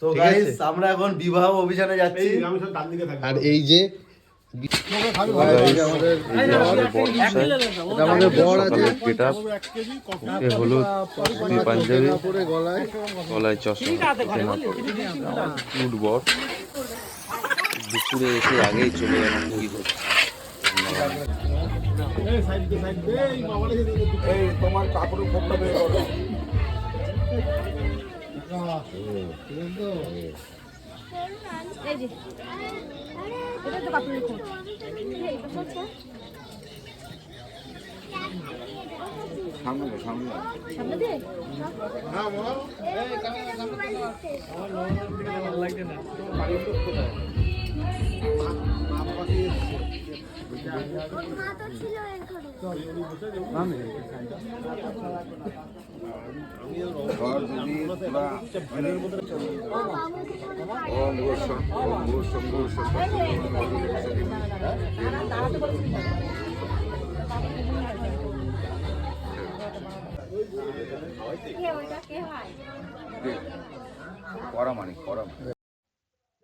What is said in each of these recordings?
তো গাইস আমরা এখন বিবাহ অভিযানে যাচ্ছি। আর এই যে আমাদের বর আছে, হলুদ পাঞ্জাবি, গলায় গলায় চশমা, কিউট বর। দুপুরে এসে আগেই চলে গেল কি হচ্ছে। তোমার কাপড় ফোনটা বের করো।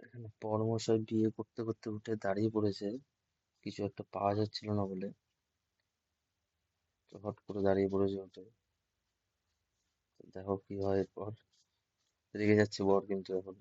এখানে পরমশাই বিয়ে করতে করতে উঠে দাঁড়িয়ে পড়েছে, কিছু একটা পাওয়া যাচ্ছিল না বলে। তো হট করে দাঁড়িয়ে পড়েছে উঠে। তো দেখো কি হয় এরপর। রেগে যাচ্ছে বর কিন্তু এখন।